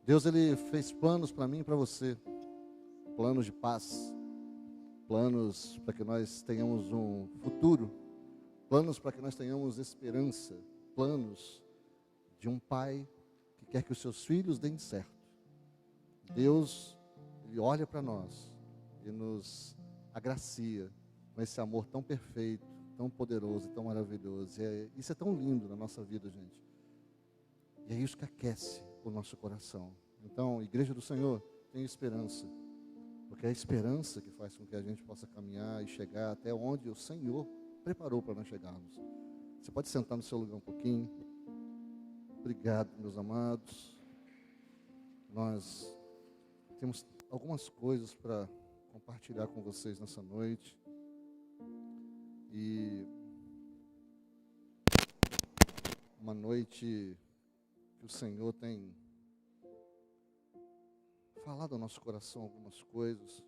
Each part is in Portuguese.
Deus, Ele fez planos para mim e para você, planos de paz, planos para que nós tenhamos um futuro, planos para que nós tenhamos esperança, planos de um pai que quer que os seus filhos deem certo. Deus, Ele olha para nós e nos agracia com esse amor tão perfeito, tão poderoso, tão maravilhoso. Isso é tão lindo na nossa vida, gente. E é isso que aquece o nosso coração. Então, Igreja do Senhor, tem esperança. Porque é a esperança que faz com que a gente possa caminhar e chegar até onde o Senhor preparou para nós chegarmos. Você pode sentar no seu lugar um pouquinho. Obrigado, meus amados. Nós temos algumas coisas para compartilhar com vocês nessa noite. E uma noite que o Senhor tem falado ao nosso coração algumas coisas,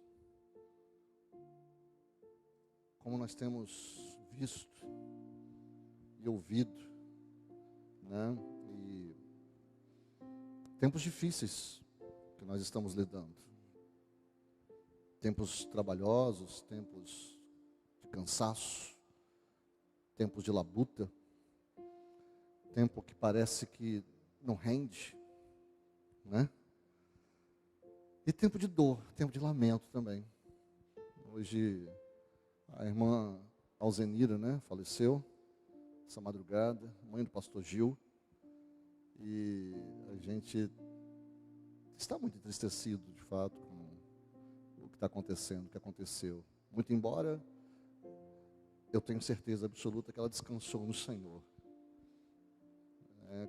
como nós temos visto e ouvido, né? E tempos difíceis que nós estamos lidando, tempos trabalhosos, tempos de cansaço, tempos de labuta, tempo que parece que não rende, né? E tempo de dor, tempo de lamento também. Hoje a irmã Alzenira, né, faleceu essa madrugada, mãe do pastor Gil, e a gente está muito entristecido, de fato, com o que está acontecendo, o que aconteceu. Muito embora eu tenho certeza absoluta que ela descansou no Senhor.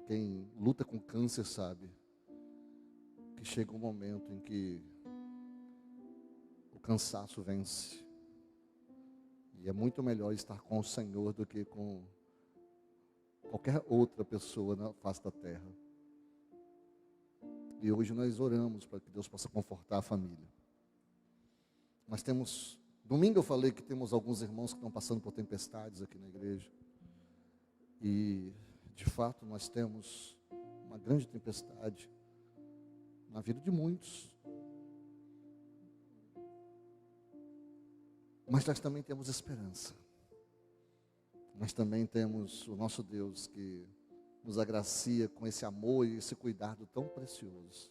Quem luta com câncer sabe que chega um momento em que o cansaço vence. E é muito melhor estar com o Senhor do que com qualquer outra pessoa na face da terra. E hoje nós oramos para que Deus possa confortar a família. Nós temos, domingo eu falei que temos alguns irmãos que estão passando por tempestades aqui na igreja. E de fato nós temos uma grande tempestade na vida de muitos. Mas nós também temos esperança. Nós também temos o nosso Deus que nos agracia com esse amor e esse cuidado tão precioso.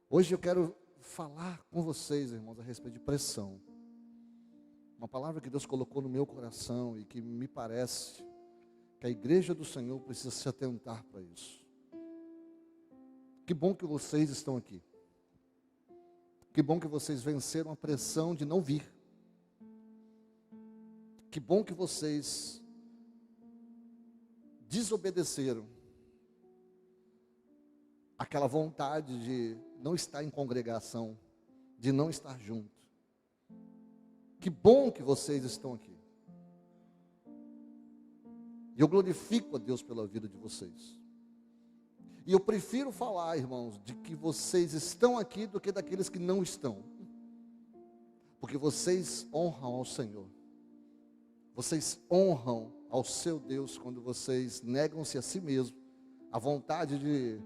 Hoje eu quero falar com vocês, irmãos, a respeito de pressão. Uma palavra que Deus colocou no meu coração e que me parece que a igreja do Senhor precisa se atentar para isso. Que bom que vocês estão aqui. Que bom que vocês venceram a pressão de não vir. Que bom que vocês desobedeceram aquela vontade de não estar em congregação, de não estar junto. Que bom que vocês estão aqui. E eu glorifico a Deus pela vida de vocês. E eu prefiro falar, irmãos, de que vocês estão aqui do que daqueles que não estão. Porque vocês honram ao Senhor. Vocês honram ao seu Deus quando vocês negam-se a si mesmo. A vontade de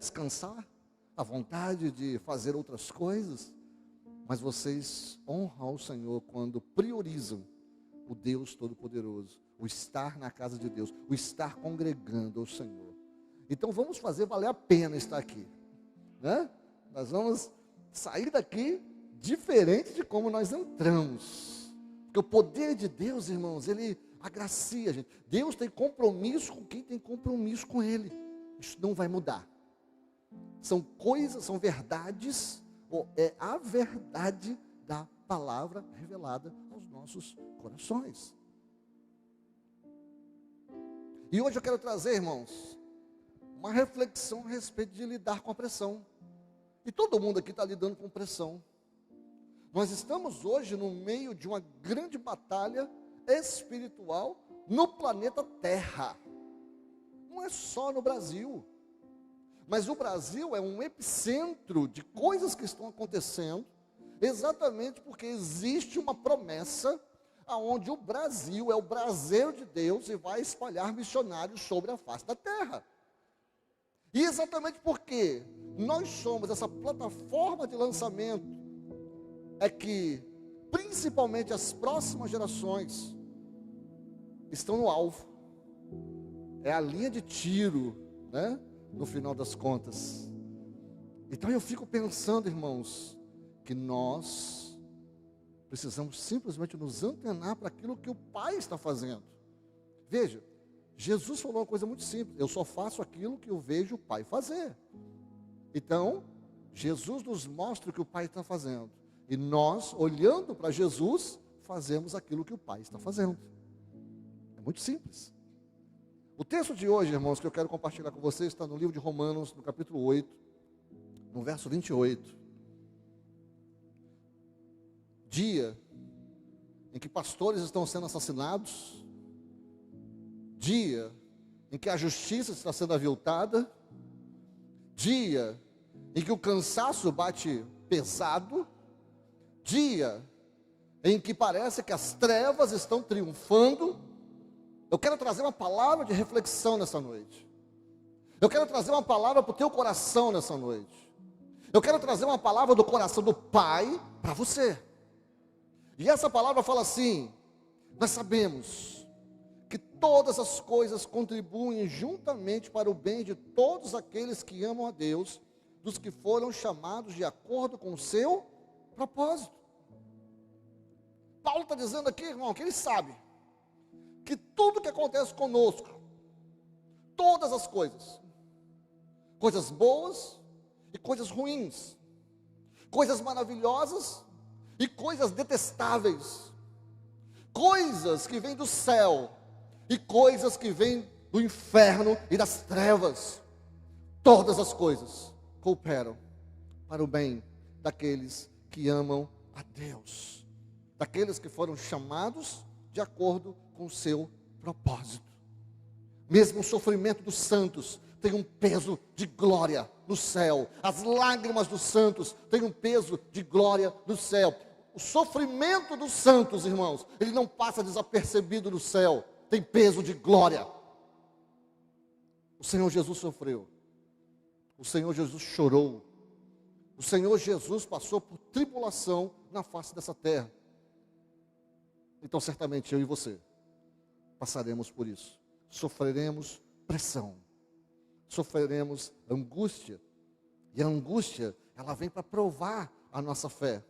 descansar, a vontade de fazer outras coisas. Mas vocês honram ao Senhor quando priorizam o Deus Todo-Poderoso. O estar na casa de Deus, o estar congregando ao Senhor. Então vamos fazer valer a pena estar aqui, né? Nós vamos sair daqui diferente de como nós entramos, porque o poder de Deus, irmãos, Ele agracia a gente. Deus tem compromisso com quem tem compromisso com Ele. Isso não vai mudar. São coisas, são verdades, é a verdade da palavra revelada aos nossos corações. E hoje eu quero trazer, irmãos, uma reflexão a respeito de lidar com a pressão. E todo mundo aqui está lidando com pressão. Nós estamos hoje no meio de uma grande batalha espiritual no planeta Terra. Não é só no Brasil. Mas o Brasil é um epicentro de coisas que estão acontecendo, exatamente porque existe uma promessa aonde o Brasil é o braseiro de Deus e vai espalhar missionários sobre a face da terra. E exatamente porque nós somos essa plataforma de lançamento, é que principalmente as próximas gerações estão no alvo. É a linha de tiro, né? No final das contas. Então eu fico pensando, irmãos, que nós precisamos simplesmente nos antenar para aquilo que o Pai está fazendo. Veja, Jesus falou uma coisa muito simples: eu só faço aquilo que eu vejo o Pai fazer. Então, Jesus nos mostra o que o Pai está fazendo. E nós, olhando para Jesus, fazemos aquilo que o Pai está fazendo. É muito simples. O texto de hoje, irmãos, que eu quero compartilhar com vocês, está no livro de Romanos, no capítulo 8, no verso 28. Dia em que pastores estão sendo assassinados, dia em que a justiça está sendo aviltada, dia em que o cansaço bate pesado, dia em que parece que as trevas estão triunfando. Eu quero trazer uma palavra de reflexão nessa noite. Eu quero trazer uma palavra para o teu coração nessa noite. Eu quero trazer uma palavra do coração do Pai para você. E essa palavra fala assim: nós sabemos que todas as coisas contribuem juntamente para o bem de todos aqueles que amam a Deus, dos que foram chamados de acordo com o seu propósito. Paulo está dizendo aqui, irmão, que ele sabe que tudo que acontece conosco, todas as coisas, coisas boas e coisas ruins, coisas maravilhosas e coisas detestáveis, coisas que vêm do céu e coisas que vêm do inferno e das trevas, todas as coisas cooperam para o bem daqueles que amam a Deus, daqueles que foram chamados de acordo com o seu propósito. Mesmo o sofrimento dos santos tem um peso de glória no céu. As lágrimas dos santos têm um peso de glória no céu. O sofrimento dos santos, irmãos, ele não passa desapercebido no céu, tem peso de glória. O Senhor Jesus sofreu, o Senhor Jesus chorou, o Senhor Jesus passou por tribulação na face dessa terra. Então certamente eu e você passaremos por isso, sofreremos pressão, sofreremos angústia, e a angústia, ela vem para provar a nossa fé.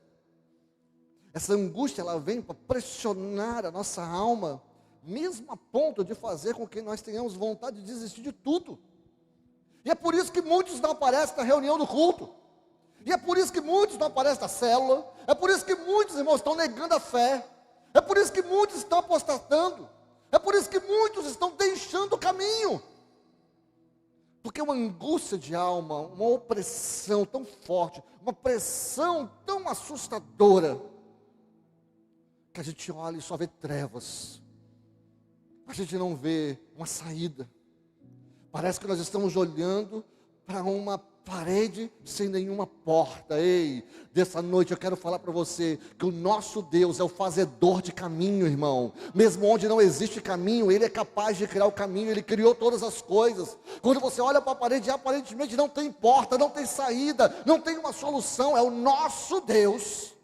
Essa angústia, ela vem para pressionar a nossa alma, mesmo a ponto de fazer com que nós tenhamos vontade de desistir de tudo. E é por isso que muitos não aparecem na reunião do culto, e é por isso que muitos não aparecem na célula, é por isso que muitos, irmãos, estão negando a fé, é por isso que muitos estão apostatando, é por isso que muitos estão deixando o caminho. Porque uma angústia de alma, uma opressão tão forte, uma pressão tão assustadora, que a gente olha e só vê trevas, a gente não vê uma saída. Parece que nós estamos olhando para uma parede sem nenhuma porta. Ei, dessa noite eu quero falar para você que o nosso Deus é o fazedor de caminho, irmão. Mesmo onde não existe caminho, Ele é capaz de criar o caminho. Ele criou todas as coisas. Quando você olha para a parede, aparentemente não tem porta, não tem saída, não tem uma solução. É o nosso Deus,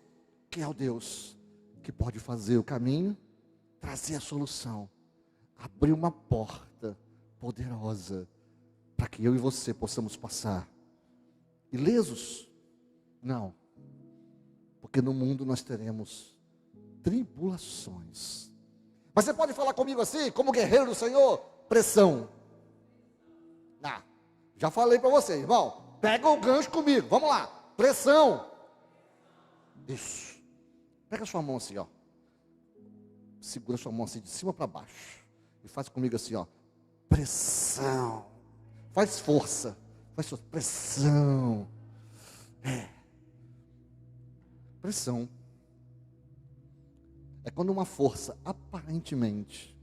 que é o Deus que pode fazer o caminho, trazer a solução, abrir uma porta poderosa para que eu e você possamos passar ilesos? Não, porque no mundo nós teremos tribulações. Mas você pode falar comigo assim, como guerreiro do Senhor? Pressão. Já falei para você, irmão, pega o gancho comigo, vamos lá, pressão. Isso, pega a sua mão assim, ó, segura a sua mão assim de cima para baixo, e faz comigo assim, ó, pressão. Faz força, faz força, pressão. Pressão é quando uma força aparentemente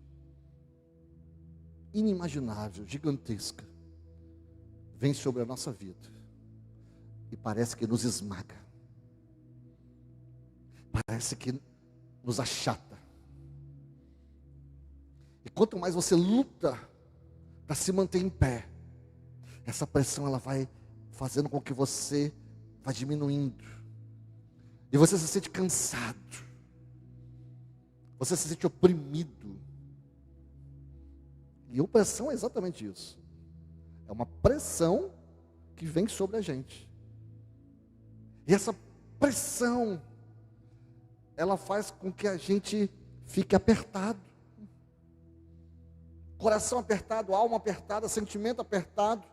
inimaginável, gigantesca, vem sobre a nossa vida e parece que nos esmaga, parece que nos achata. E quanto mais você luta para se manter em pé, essa pressão ela vai fazendo com que você vá diminuindo. E você se sente cansado. Você se sente oprimido. E opressão é exatamente isso. É uma pressão que vem sobre a gente. E essa pressão, ela faz com que a gente fique apertado. Coração apertado, alma apertada, sentimento apertado.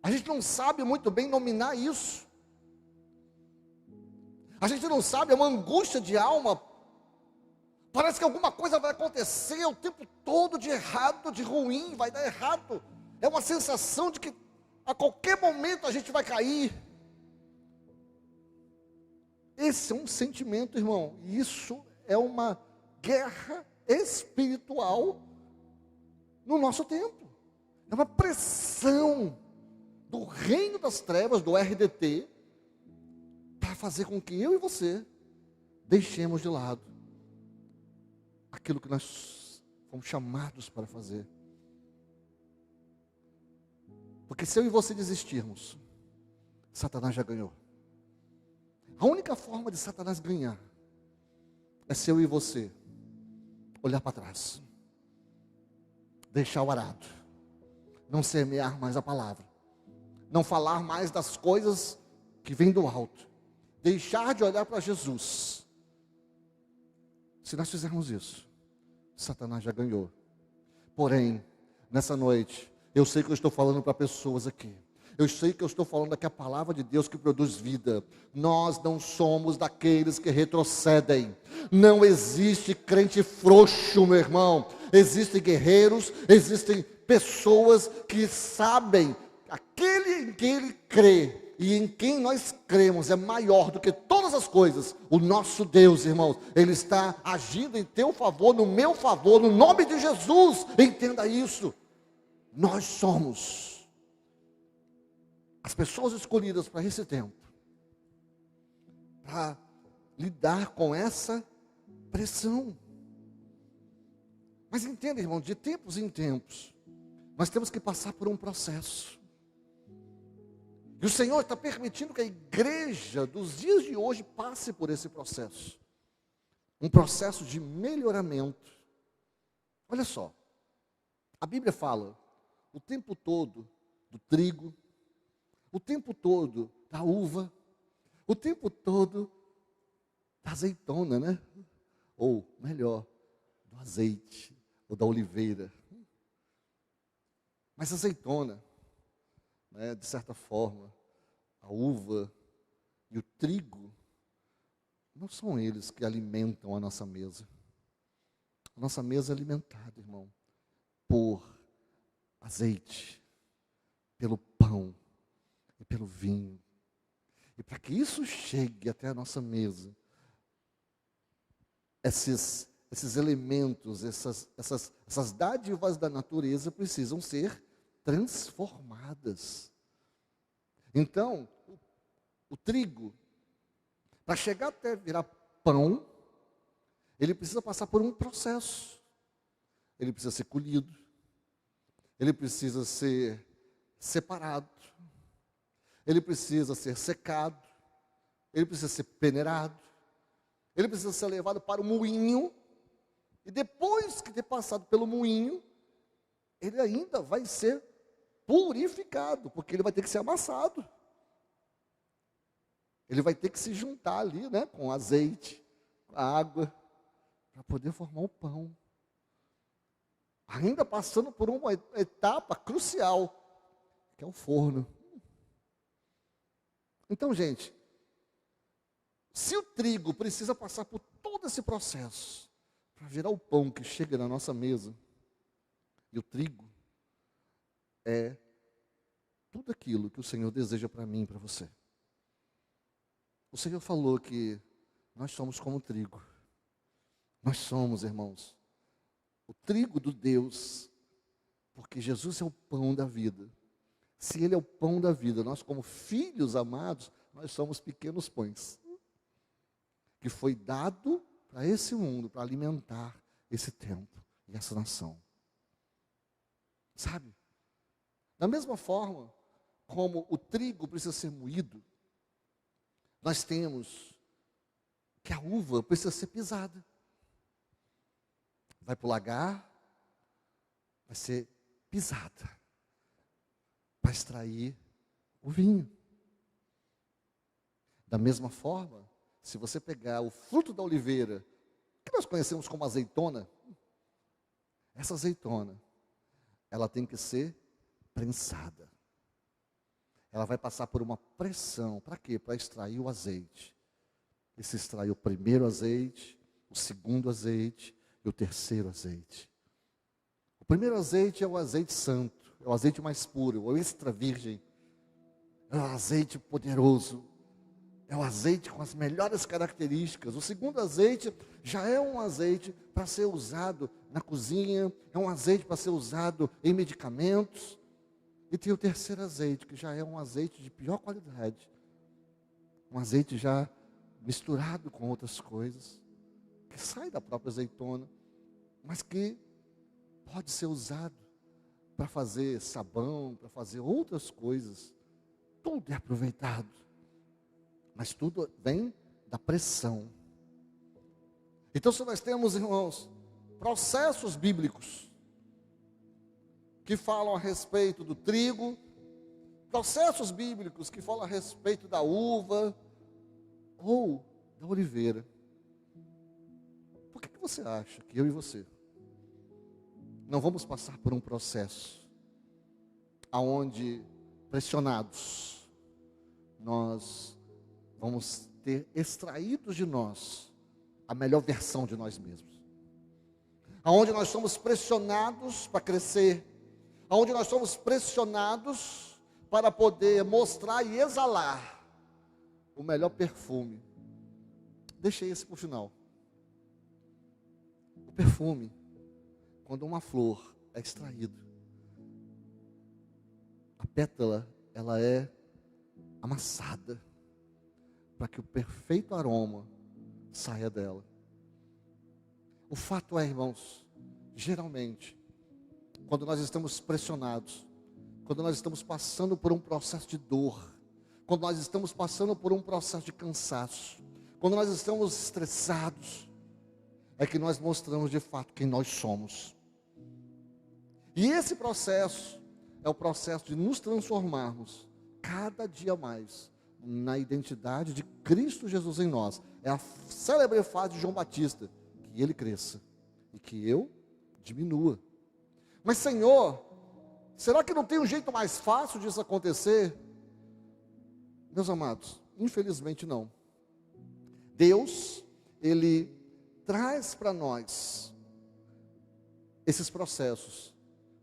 A gente não sabe muito bem nominar isso. A gente não sabe, é uma angústia de alma. Parece que alguma coisa vai acontecer o tempo todo de errado, de ruim, vai dar errado. É uma sensação de que a qualquer momento a gente vai cair. Esse é um sentimento, irmão. E isso é uma guerra espiritual no nosso tempo. É uma pressão do reino das trevas, do RDT, para fazer com que eu e você deixemos de lado aquilo que nós fomos chamados para fazer. Porque se eu e você desistirmos, Satanás já ganhou. A única forma de Satanás ganhar é se eu e você olhar para trás, deixar o arado, não semear mais a palavra, não falar mais das coisas que vêm do alto, deixar de olhar para Jesus. Se nós fizermos isso, Satanás já ganhou. Porém, nessa noite, eu sei que eu estou falando para pessoas aqui. Eu sei que eu estou falando aqui a palavra de Deus que produz vida. Nós não somos daqueles que retrocedem. Não existe crente frouxo, meu irmão. Existem guerreiros, existem pessoas que sabem aquele em que ele crê e em quem nós cremos é maior do que todas as coisas. O nosso Deus, irmãos, Ele está agindo em teu favor, no meu favor, no nome de Jesus. Entenda isso. Nós somos as pessoas escolhidas para esse tempo, para lidar com essa pressão. Mas entenda, irmão, de tempos em tempos, nós temos que passar por um processo. E o Senhor está permitindo que a igreja dos dias de hoje passe por esse processo. Um processo de melhoramento. Olha só, a Bíblia fala o tempo todo do trigo, o tempo todo da uva, o tempo todo da azeitona, né? Ou melhor, do azeite, ou da oliveira. Mas a azeitona, né, de certa forma, a uva e o trigo, não são eles que alimentam a nossa mesa. A nossa mesa é alimentada, irmão, por azeite, pelo pão e pelo vinho. E para que isso chegue até a nossa mesa, esses elementos, essas dádivas da natureza precisam ser transformadas. Então, o trigo, para chegar até virar pão, ele precisa passar por um processo. Ele precisa ser colhido, ele precisa ser separado, ele precisa ser secado, ele precisa ser peneirado, ele precisa ser levado para o moinho, e depois que ter passado pelo moinho, ele ainda vai ser purificado, porque ele vai ter que ser amassado. Ele vai ter que se juntar ali, né, com azeite, com a água, para poder formar o pão. Ainda passando por uma etapa crucial, que é o forno. Então, gente, se o trigo precisa passar por todo esse processo para virar o pão que chega na nossa mesa, e o trigo é tudo aquilo que o Senhor deseja para mim e para você. O Senhor falou que nós somos como trigo. Nós somos, irmãos, o trigo do Deus, porque Jesus é o pão da vida. Se Ele é o pão da vida, nós como filhos amados, nós somos pequenos pães, que foi dado para esse mundo, para alimentar esse tempo e essa nação. Sabe? Da mesma forma como o trigo precisa ser moído, nós temos que a uva precisa ser pisada. Vai para o lagar, vai ser pisada para extrair o vinho. Da mesma forma, se você pegar o fruto da oliveira, que nós conhecemos como azeitona, essa azeitona, ela tem que ser prensada. Ela vai passar por uma pressão. Para quê? Para extrair o azeite. E se extrai o primeiro azeite, o segundo azeite e o terceiro azeite. O primeiro azeite é o azeite santo, é o azeite mais puro, é o extra virgem. É o azeite poderoso. É o azeite com as melhores características. O segundo azeite já é um azeite para ser usado na cozinha, é um azeite para ser usado em medicamentos. E tem o terceiro azeite, que já é um azeite de pior qualidade. Um azeite já misturado com outras coisas, que sai da própria azeitona, mas que pode ser usado para fazer sabão, para fazer outras coisas. Tudo é aproveitado. Mas tudo vem da pressão. Então, se nós temos, irmãos, processos bíblicos que falam a respeito do trigo, processos bíblicos que falam a respeito da uva ou da oliveira, por que você acha que eu e você não vamos passar por um processo aonde, pressionados, nós vamos ter extraído de nós a melhor versão de nós mesmos? Aonde nós somos pressionados para crescer, aonde nós somos pressionados para poder mostrar e exalar o melhor perfume. Deixei esse para o final. O perfume, quando uma flor é extraída, a pétala, ela é amassada, para que o perfeito aroma saia dela. O fato é, irmãos, geralmente, quando nós estamos pressionados, quando nós estamos passando por um processo de dor, quando nós estamos passando por um processo de cansaço, quando nós estamos estressados, é que nós mostramos de fato quem nós somos. E esse processo é o processo de nos transformarmos cada dia mais na identidade de Cristo Jesus em nós. É a célebre frase de João Batista: que ele cresça e que eu diminua. Mas, Senhor, será que não tem um jeito mais fácil disso acontecer? Meus amados, infelizmente não. Deus, Ele traz para nós esses processos,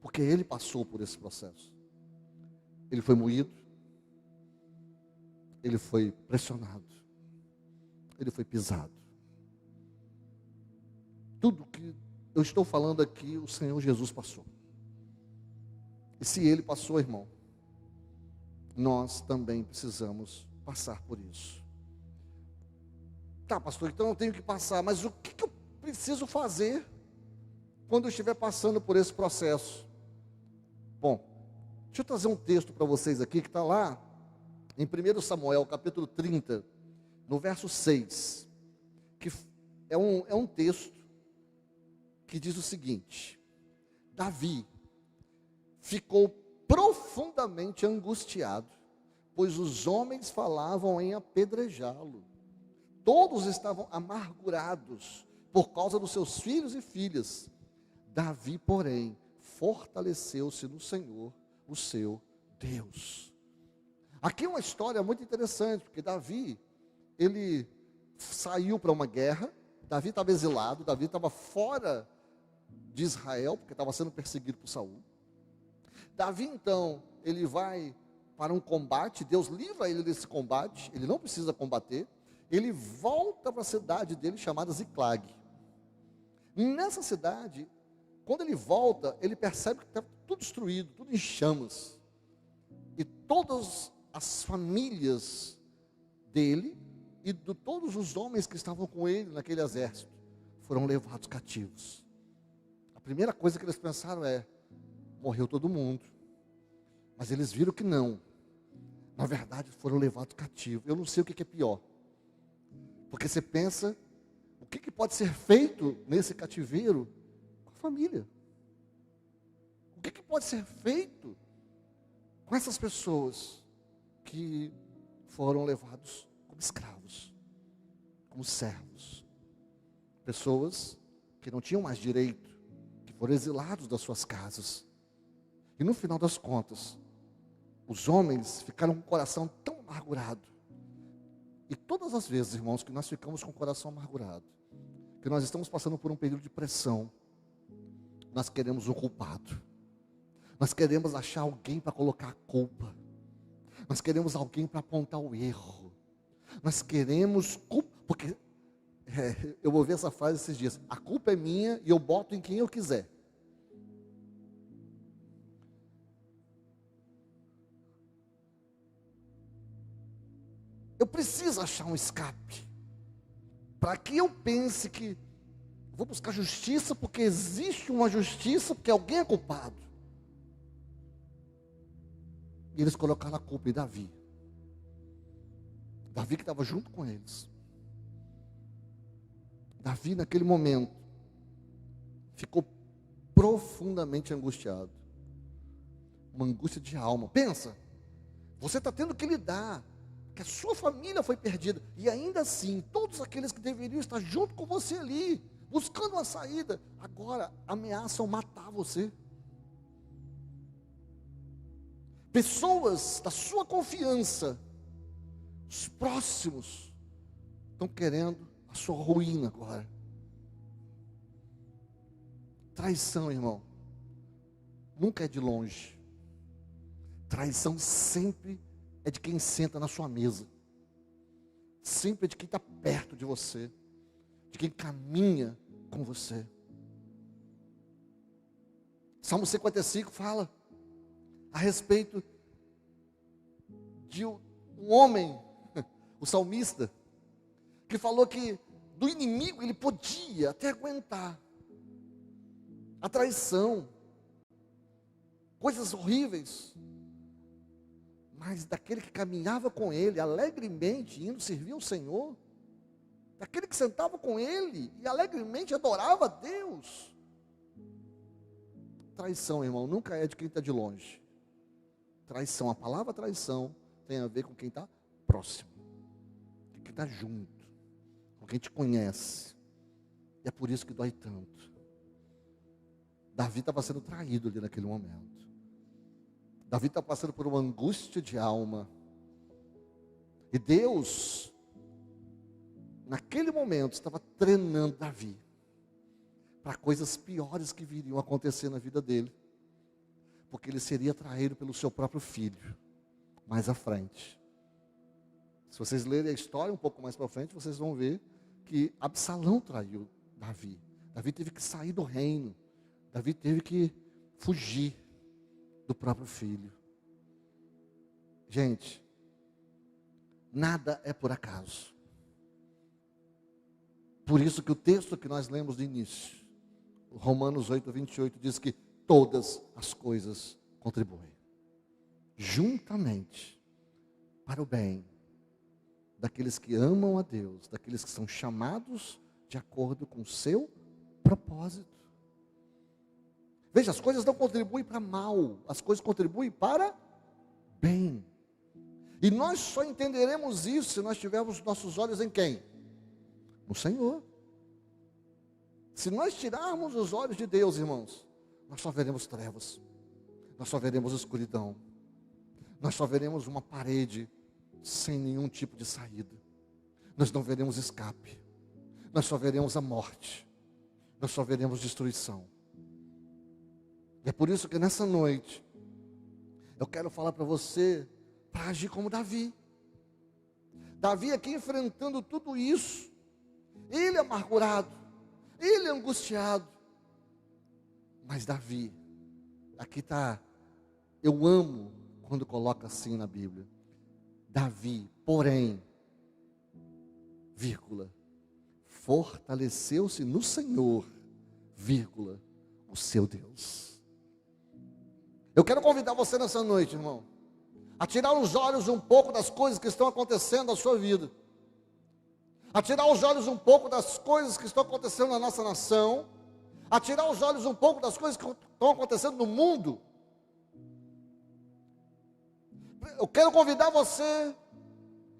porque Ele passou por esse processo. Ele foi moído, Ele foi pressionado, Ele foi pisado. Tudo que eu estou falando aqui, o Senhor Jesus passou. E se Ele passou, irmão, nós também precisamos passar por isso. Tá, pastor, então eu tenho que passar, mas o que eu preciso fazer quando eu estiver passando por esse processo? Bom, deixa eu trazer um texto para vocês aqui, que está lá em 1 Samuel, capítulo 30, no verso 6, que é um texto que diz o seguinte: Davi ficou profundamente angustiado, pois os homens falavam em apedrejá-lo. Todos estavam amargurados por causa dos seus filhos e filhas. Davi, porém, fortaleceu-se no Senhor, o seu Deus. Aqui é uma história muito interessante, porque Davi, ele saiu para uma guerra. Davi estava exilado, Davi estava fora de Israel, porque estava sendo perseguido por Saul. Davi, então, ele vai para um combate, Deus livra ele desse combate, ele não precisa combater, ele volta para a cidade dele chamada Ziclag. Nessa cidade, quando ele volta, ele percebe que está tudo destruído, tudo em chamas. E todas as famílias dele e de todos os homens que estavam com ele naquele exército foram levados cativos. A primeira coisa que eles pensaram é: morreu todo mundo. Mas eles viram que não. Na verdade, foram levados cativos. Eu não sei o que é pior. Porque você pensa, o que pode ser feito nesse cativeiro com a família? O que pode ser feito com essas pessoas que foram levados como escravos, como servos? Pessoas que não tinham mais direito, que foram exilados das suas casas. E no final das contas, os homens ficaram com o coração tão amargurado. E todas as vezes, irmãos, que nós ficamos com o coração amargurado, que nós estamos passando por um período de pressão, nós queremos o culpado. Nós queremos achar alguém para colocar a culpa. Nós queremos alguém para apontar o erro. Nós queremos porque eu ouvi essa frase esses dias: a culpa é minha e eu boto em quem eu quiser. Eu preciso achar um escape, para que eu pense que vou buscar justiça, porque existe uma justiça, porque alguém é culpado. E eles colocaram a culpa em Davi. Davi que estava junto com eles. Davi naquele momento ficou profundamente angustiado. Uma angústia de alma. Pensa, você está tendo que lidar, que a sua família foi perdida, e ainda assim, todos aqueles que deveriam estar junto com você ali, buscando uma saída, agora ameaçam matar você. Pessoas da sua confiança, os próximos, estão querendo a sua ruína agora. Traição, irmão, nunca é de longe. Traição sempre é de quem senta na sua mesa. Sempre é de quem está perto de você, de quem caminha com você. Salmo 55 fala a respeito de um homem, o salmista, que falou que do inimigo ele podia até aguentar a traição, coisas horríveis, mas daquele que caminhava com ele alegremente, indo servir ao Senhor, daquele que sentava com ele e alegremente adorava a Deus. Traição, irmão, nunca é de quem está de longe. Traição, a palavra traição tem a ver com quem está próximo, com quem está junto, com quem te conhece. E é por isso que dói tanto. Davi estava sendo traído ali naquele momento. Davi está passando por uma angústia de alma. E Deus, naquele momento, estava treinando Davi para coisas piores que viriam a acontecer na vida dele. Porque ele seria traído pelo seu próprio filho, mais à frente. Se vocês lerem a história um pouco mais para frente, vocês vão ver que Absalão traiu Davi. Davi teve que sair do reino. Davi teve que fugir do próprio filho. Gente, nada é por acaso. Por isso que o texto que nós lemos no início, Romanos 8, 28, diz que todas as coisas contribuem juntamente para o bem daqueles que amam a Deus, daqueles que são chamados de acordo com o seu propósito. Veja, as coisas não contribuem para mal, as coisas contribuem para bem. E nós só entenderemos isso se nós tivermos nossos olhos em quem? No Senhor. Se nós tirarmos os olhos de Deus, irmãos, nós só veremos trevas, nós só veremos escuridão, nós só veremos uma parede sem nenhum tipo de saída, nós não veremos escape, nós só veremos a morte, nós só veremos destruição. E é por isso que nessa noite, eu quero falar para você, para agir como Davi. Davi aqui enfrentando tudo isso, ele amargurado, ele angustiado, mas Davi, aqui está, eu amo quando coloca assim na Bíblia, Davi, porém, vírgula, fortaleceu-se no Senhor, vírgula, o seu Deus. Eu quero convidar você nessa noite, irmão, a tirar os olhos um pouco das coisas que estão acontecendo na sua vida, a tirar os olhos um pouco das coisas que estão acontecendo na nossa nação, a tirar os olhos um pouco das coisas que estão acontecendo no mundo. Eu quero convidar você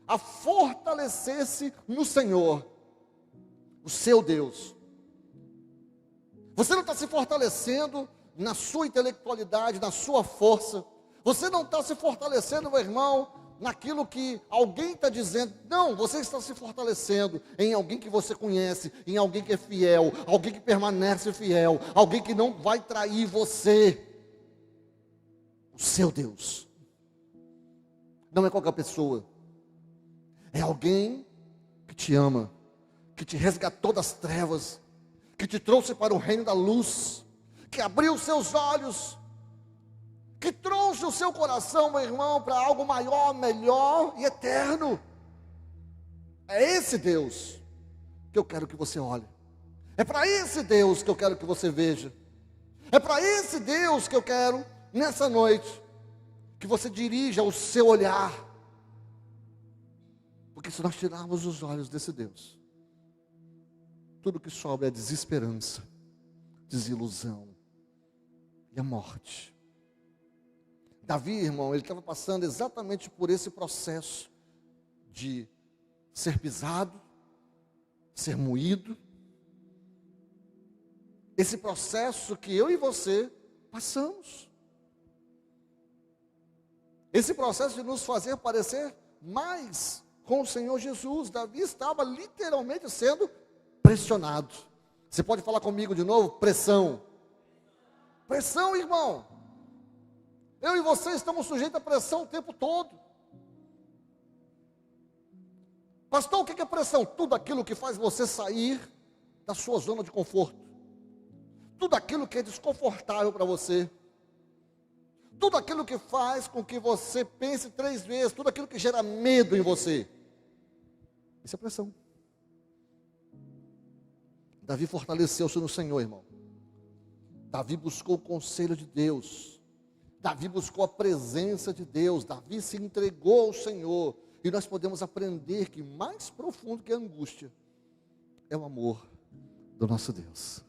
a fortalecer-se no Senhor, o seu Deus. Você não está se fortalecendo na sua intelectualidade, na sua força. Você não está se fortalecendo, meu irmão, naquilo que alguém está dizendo. Não, você está se fortalecendo em alguém que você conhece, em alguém que é fiel, alguém que permanece fiel, alguém que não vai trair você. O seu Deus. Não é qualquer pessoa. É alguém que te ama, que te resgatou das trevas, que te trouxe para o reino da luz, que abriu os seus olhos, que trouxe o seu coração, meu irmão, para algo maior, melhor e eterno. É esse Deus que eu quero que você olhe. É para esse Deus que eu quero que você veja. É para esse Deus que eu quero, nessa noite, que você dirija o seu olhar. Porque se nós tirarmos os olhos desse Deus, tudo que sobra é desesperança, desilusão e a morte. Davi, irmão, ele estava passando exatamente por esse processo de ser pisado, ser moído. Esse processo que eu e você passamos. Esse processo de nos fazer parecer mais com o Senhor Jesus. Davi estava literalmente sendo pressionado. Você pode falar comigo de novo? Pressão. Pressão, irmão. Eu e você estamos sujeitos à pressão o tempo todo. Pastor, o que é pressão? Tudo aquilo que faz você sair da sua zona de conforto. Tudo aquilo que é desconfortável para você. Tudo aquilo que faz com que você pense 3 vezes. Tudo aquilo que gera medo em você. Isso é pressão. Davi fortaleceu-se no Senhor, irmão. Davi buscou o conselho de Deus. Davi buscou a presença de Deus. Davi se entregou ao Senhor. E nós podemos aprender que mais profundo que a angústia é o amor do nosso Deus.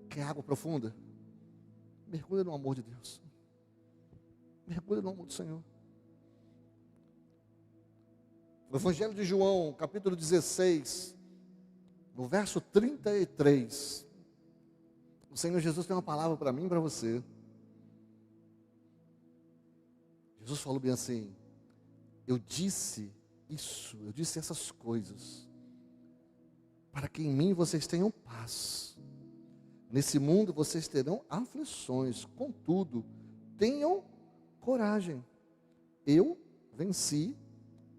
Quer água profunda? Mergulha no amor de Deus. Mergulha no amor do Senhor. No Evangelho de João, capítulo 16, no verso 33, o Senhor Jesus tem uma palavra para mim e para você. Jesus falou bem assim: eu disse isso, eu disse essas coisas, para que em mim vocês tenham paz. Nesse mundo vocês terão aflições, contudo, tenham coragem. Eu venci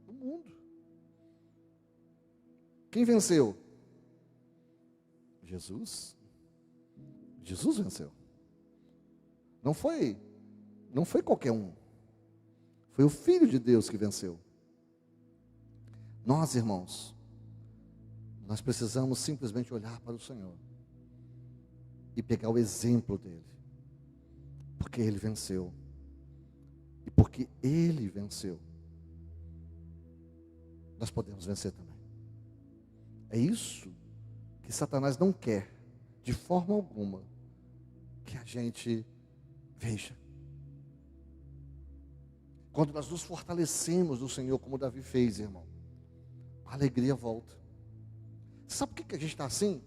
o mundo. Quem venceu? Jesus. Jesus venceu. Não foi qualquer um. Foi o Filho de Deus que venceu. Nós, irmãos, nós precisamos simplesmente olhar para o Senhor e pegar o exemplo dele, porque ele venceu, e porque ele venceu, nós podemos vencer também. É isso que Satanás não quer, de forma alguma, que a gente veja. Quando nós nos fortalecemos no Senhor, como Davi fez, irmão, a alegria volta. Sabe por que a gente está assim?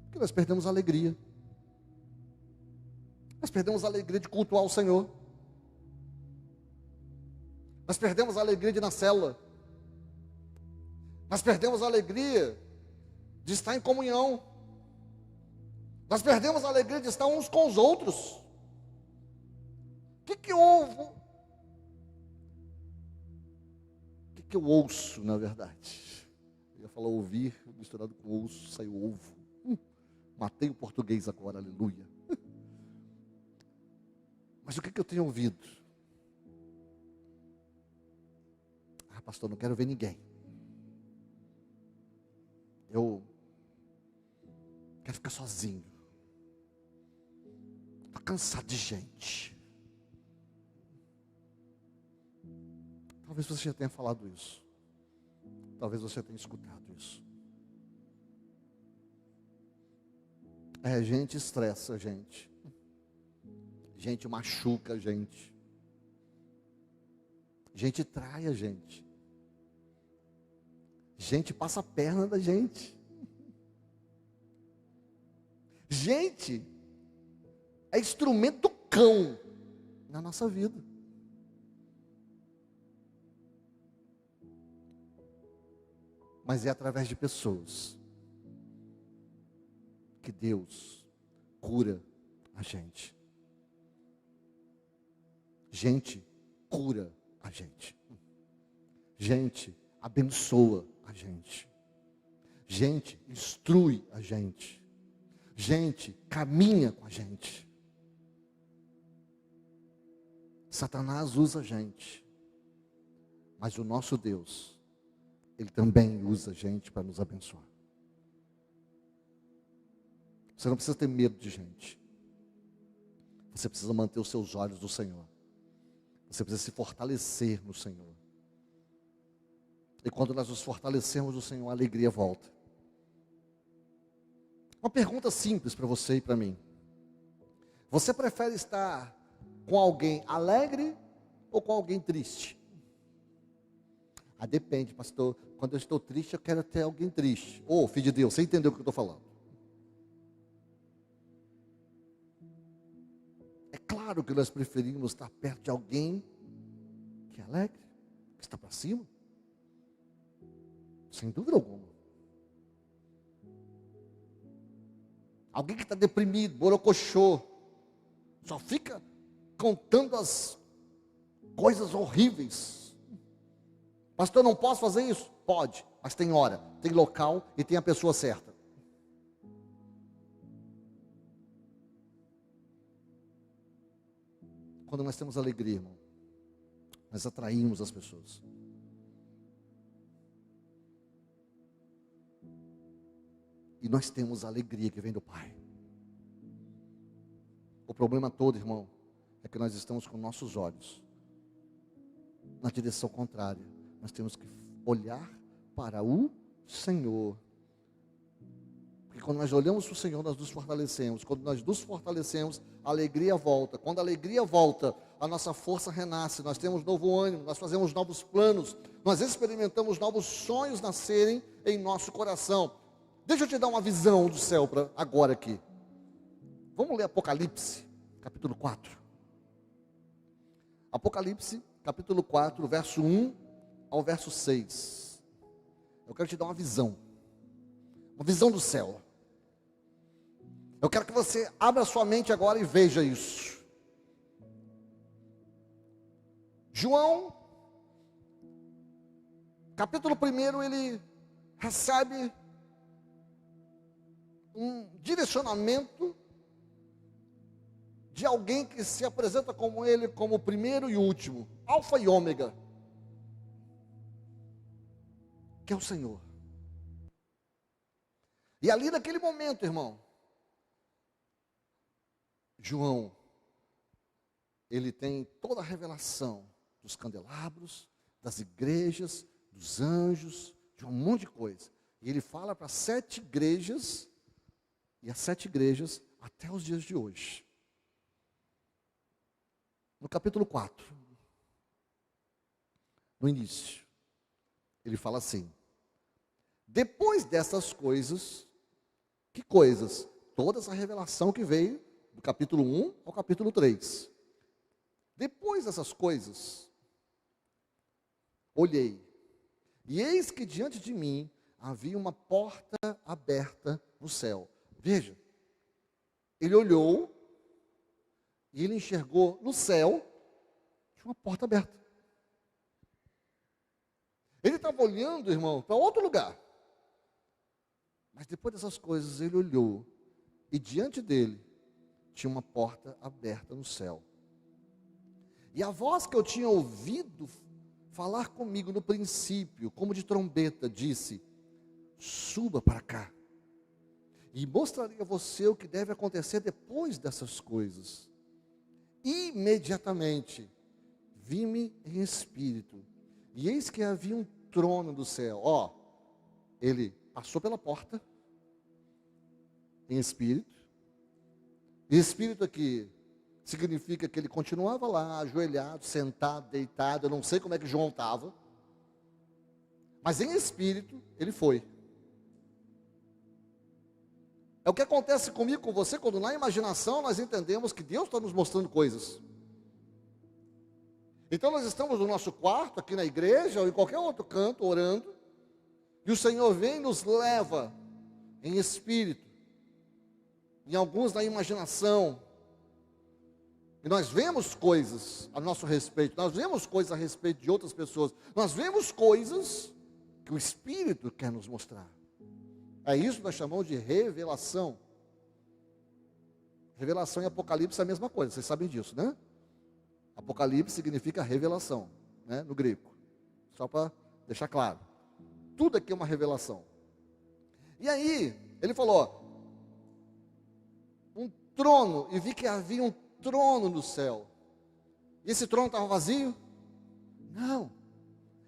Porque nós perdemos a alegria. Nós perdemos a alegria de cultuar o Senhor. Nós perdemos a alegria de ir na célula. Nós perdemos a alegria de estar em comunhão. Nós perdemos a alegria de estar uns com os outros. O que houve? O que eu ouço, na verdade? Eu ia falar ouvir, misturado com ouço, saiu ovo. Matei o português agora, aleluia. Mas o que eu tenho ouvido? Ah, pastor, não quero ver ninguém. Eu quero ficar sozinho. cansado de gente. Talvez você já tenha falado isso. Talvez você tenha escutado isso. Gente estressa a gente. Gente machuca a gente. Gente trai a gente. Gente passa a perna da gente. Gente é instrumento do cão na nossa vida. Mas é através de pessoas que Deus cura a gente. Gente cura a gente. Gente abençoa a gente. Gente instrui a gente. Gente caminha com a gente. Satanás usa a gente. Mas o nosso Deus, Ele também usa a gente para nos abençoar. Você não precisa ter medo de gente. Você precisa manter os seus olhos no Senhor. Você precisa se fortalecer no Senhor. E quando nós nos fortalecemos no Senhor, a alegria volta. Uma pergunta simples para você e para mim. Você prefere estar com alguém alegre ou com alguém triste? Depende, pastor. Quando eu estou triste, eu quero ter alguém triste. Filho de Deus, você entendeu o que eu estou falando? É claro que nós preferimos estar perto de alguém que é alegre, que está para cima. Sem dúvida alguma. Alguém que está deprimido, borocochô, só fica contando as coisas horríveis. Pastor, não posso fazer isso? Pode, mas tem hora, tem local e tem a pessoa certa. Quando nós temos alegria, irmão, nós atraímos as pessoas. E nós temos a alegria que vem do Pai. O problema todo, irmão, é que nós estamos com nossos olhos na direção contrária. Nós temos que olhar para o Senhor. Porque quando nós olhamos para o Senhor, nós nos fortalecemos. Quando nós nos fortalecemos, a alegria volta. Quando a alegria volta, a nossa força renasce. Nós temos novo ânimo, nós fazemos novos planos. Nós experimentamos novos sonhos nascerem em nosso coração. Deixa eu te dar uma visão do céu para agora aqui. Vamos ler Apocalipse, capítulo 4. Apocalipse, capítulo 4, verso 1 ao verso 6. Eu quero te dar uma visão do céu. Eu quero que você abra sua mente agora e veja isso. João, capítulo 1, ele recebe um direcionamento de alguém que se apresenta como ele, como o primeiro e o último, alfa e ômega, que é o Senhor. E ali naquele momento, irmão, João, ele tem toda a revelação dos candelabros, das igrejas, dos anjos, de um monte de coisa. E ele fala para 7 igrejas, e as 7 igrejas até os dias de hoje. No capítulo 4, no início, ele fala assim: depois dessas coisas, que coisas? Toda essa revelação que veio do capítulo 1 ao capítulo 3. Depois dessas coisas, olhei, e eis que diante de mim havia uma porta aberta no céu. Veja, ele olhou e ele enxergou no céu uma porta aberta. Ele estava olhando, irmão, para outro lugar. Mas depois dessas coisas, ele olhou e diante dele tinha uma porta aberta no céu. E a voz que eu tinha ouvido falar comigo no princípio, como de trombeta, disse: suba para cá, e mostrarei a você o que deve acontecer depois dessas coisas. imediatamente vi-me em espírito, e eis que havia um trono do céu. Ó, ele passou pela porta, em espírito. E espírito aqui significa que ele continuava lá, ajoelhado, sentado, deitado. Eu não sei como é que João estava, mas em espírito ele foi. É o que acontece comigo, com você, quando na imaginação nós entendemos que Deus está nos mostrando coisas. Então nós estamos no nosso quarto, aqui na igreja, ou em qualquer outro canto, orando, e o Senhor vem e nos leva em espírito, em alguns na imaginação, e nós vemos coisas a nosso respeito, nós vemos coisas a respeito de outras pessoas, nós vemos coisas que o Espírito quer nos mostrar. É isso que nós chamamos de revelação. Revelação e Apocalipse é a mesma coisa, vocês sabem disso, né? Apocalipse significa revelação, né, no grego. Só para deixar claro. Tudo aqui é uma revelação. E aí, ele falou, um trono, e vi que havia um trono no céu. E esse trono estava vazio? Não.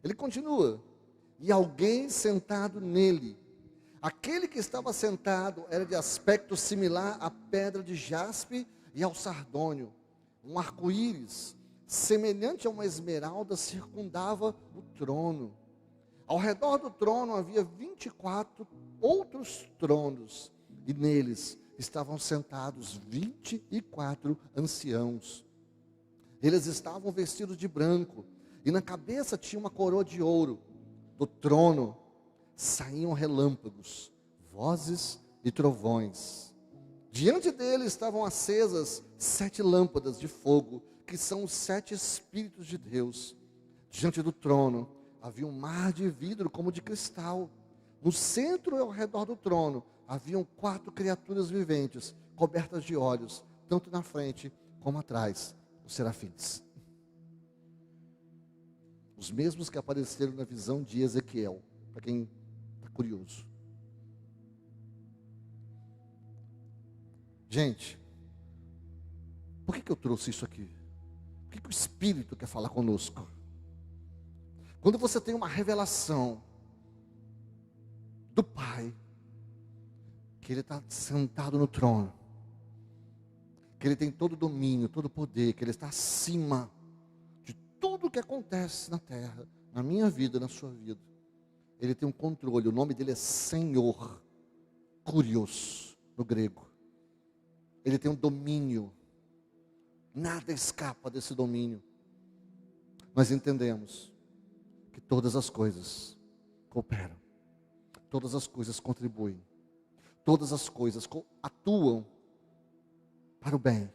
Ele continua. E alguém sentado nele. Aquele que estava sentado era de aspecto similar à pedra de jaspe e ao sardônio. Um arco-íris, semelhante a uma esmeralda, circundava o trono. Ao redor do trono havia 24 outros tronos, e neles estavam sentados 24 anciãos. Eles estavam vestidos de branco, e na cabeça tinha uma coroa de ouro. Do trono saíam relâmpagos, vozes e trovões. Diante dele estavam acesas 7 lâmpadas de fogo, que são os 7 Espíritos de Deus. Diante do trono havia um mar de vidro como de cristal. No centro e ao redor do trono haviam 4 criaturas viventes, cobertas de olhos, tanto na frente como atrás, os serafins. Os mesmos que apareceram na visão de Ezequiel, para quem está curioso. Gente, por que eu trouxe isso aqui? Por que o Espírito quer falar conosco? Quando você tem uma revelação do Pai, que Ele está sentado no trono, que Ele tem todo o domínio, todo o poder, que Ele está acima de tudo o que acontece na terra, na minha vida, na sua vida. Ele tem um controle, o nome dele é Senhor, Kurios, no grego. Ele tem um domínio, nada escapa desse domínio. Nós entendemos que todas as coisas cooperam, todas as coisas contribuem, todas as coisas atuam para o bem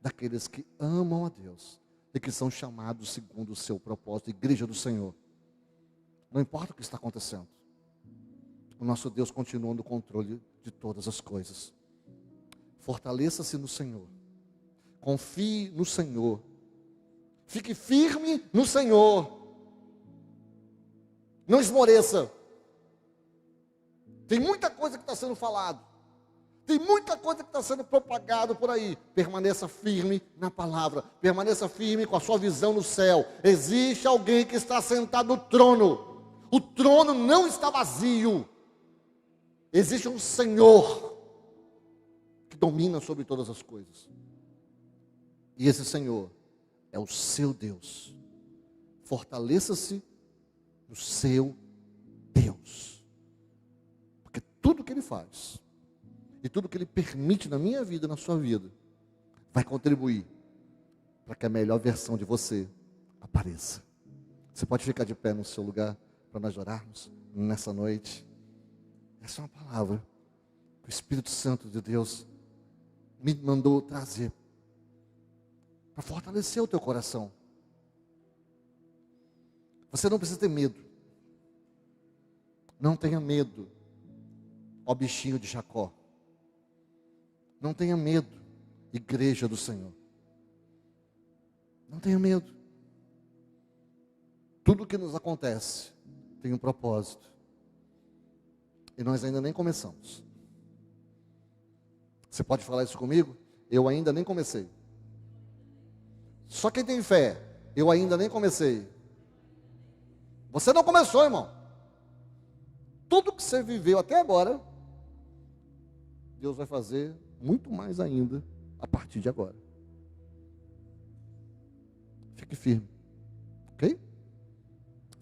daqueles que amam a Deus e que são chamados segundo o seu propósito, igreja do Senhor. Não importa o que está acontecendo, o nosso Deus continua no controle de todas as coisas. Fortaleça-se no Senhor, confie no Senhor, fique firme no Senhor, não esmoreça. Tem muita coisa que está sendo falado, tem muita coisa que está sendo propagado por aí. Permaneça firme na palavra, permaneça firme com a sua visão no céu. Existe alguém que está sentado no trono, o trono não está vazio, existe um Senhor que domina sobre todas as coisas, e esse Senhor é o seu Deus. Fortaleça-se no seu Deus, porque tudo que Ele faz, e tudo que Ele permite na minha vida, na sua vida, vai contribuir para que a melhor versão de você apareça. Você pode ficar de pé no seu lugar para nós orarmos nessa noite. Essa é uma palavra que o Espírito Santo de Deus me mandou trazer para fortalecer o teu coração. Você não precisa ter medo. Não tenha medo, ó bichinho de Jacó. Não tenha medo, igreja do Senhor. Não tenha medo. Tudo que nos acontece tem um propósito. E nós ainda nem começamos. Você pode falar isso comigo? Eu ainda nem comecei. Só quem tem fé, eu ainda nem comecei. Você não começou, irmão. Tudo que você viveu até agora, Deus vai fazer muito mais ainda a partir de agora. Fique firme, ok?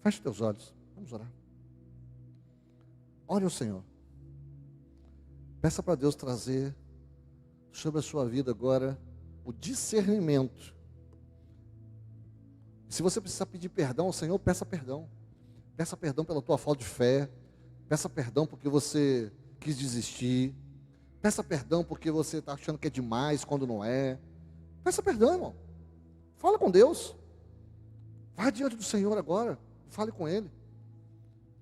Feche teus olhos, vamos orar. Ore ao Senhor. Peça para Deus trazer sobre a sua vida agora o discernimento. Se você precisar pedir perdão ao Senhor, peça perdão. Peça perdão pela tua falta de fé. Peça perdão porque você quis desistir. Peça perdão porque você está achando que é demais quando não é. Peça perdão, irmão. Fala com Deus. Vá diante do Senhor agora. Fale com Ele.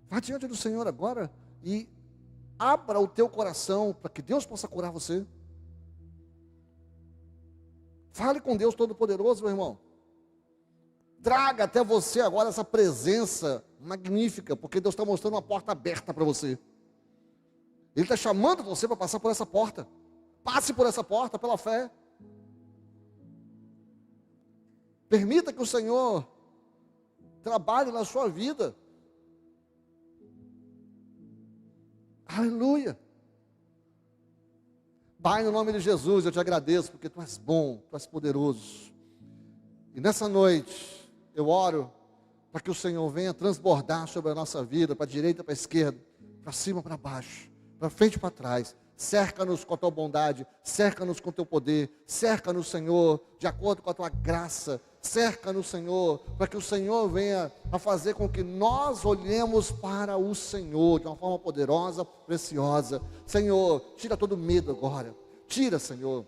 Vá diante do Senhor agora e abra o teu coração para que Deus possa curar você. Fale com Deus Todo-Poderoso, meu irmão. Traga até você agora essa presença magnífica, porque Deus está mostrando uma porta aberta para você. Ele está chamando você para passar por essa porta. Passe por essa porta pela fé. Permita que o Senhor trabalhe na sua vida. Aleluia. Pai, no nome de Jesus, eu te agradeço, porque Tu és bom, Tu és poderoso. E nessa noite, eu oro para que o Senhor venha transbordar sobre a nossa vida, para a direita, para a esquerda, para cima, para baixo, para frente e para trás. Cerca-nos com a Tua bondade, cerca-nos com o Teu poder, cerca-nos, Senhor, de acordo com a Tua graça. Cerca-nos, Senhor, para que o Senhor venha a fazer com que nós olhemos para o Senhor de uma forma poderosa, preciosa. Senhor, tira todo medo agora. Tira, Senhor,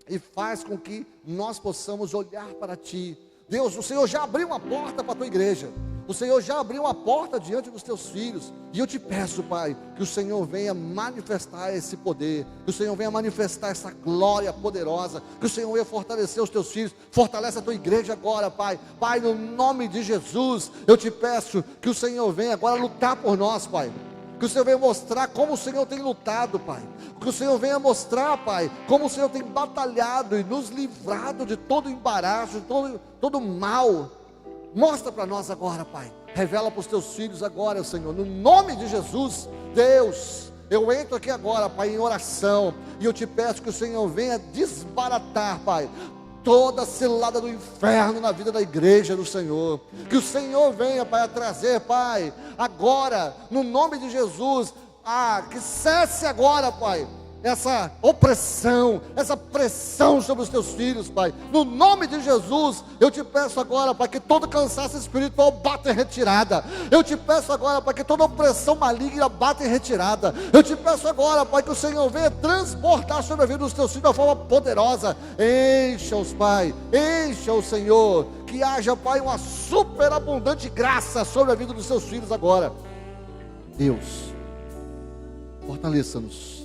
e faz com que nós possamos olhar para Ti. Deus, o Senhor já abriu uma porta para a Tua igreja. O Senhor já abriu uma porta diante dos Teus filhos. E eu te peço, Pai, que o Senhor venha manifestar esse poder. Que o Senhor venha manifestar essa glória poderosa. Que o Senhor venha fortalecer os Teus filhos. Fortalece a Tua igreja agora, Pai. Pai, no nome de Jesus, eu te peço que o Senhor venha agora lutar por nós, Pai. Que o Senhor venha mostrar como o Senhor tem lutado, Pai. Que o Senhor venha mostrar, Pai, como o Senhor tem batalhado e nos livrado de todo embaraço, de todo mal. Mostra para nós agora, Pai. Revela para os Teus filhos agora, Senhor. No nome de Jesus, Deus, eu entro aqui agora, Pai, em oração. E eu te peço que o Senhor venha desbaratar, Pai, toda cilada do inferno na vida da igreja do Senhor. Que o Senhor venha, Pai, a trazer, Pai, agora, no nome de Jesus, que cesse agora, Pai, essa opressão, essa pressão sobre os Teus filhos, Pai. No nome de Jesus, eu te peço agora, Pai, que todo cansaço espiritual bata em retirada. Eu te peço agora, Pai, que toda opressão maligna bata em retirada. Eu te peço agora, Pai, que o Senhor venha transportar sobre a vida dos Teus filhos de uma forma poderosa. Encha-os, Pai, encha-os, Senhor. Que haja, Pai, uma superabundante graça sobre a vida dos Seus filhos agora. Deus, fortaleça-nos.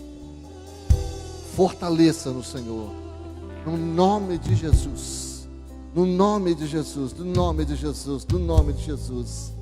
Fortaleça-nos, Senhor, no nome de Jesus, no nome de Jesus, no nome de Jesus, no nome de Jesus.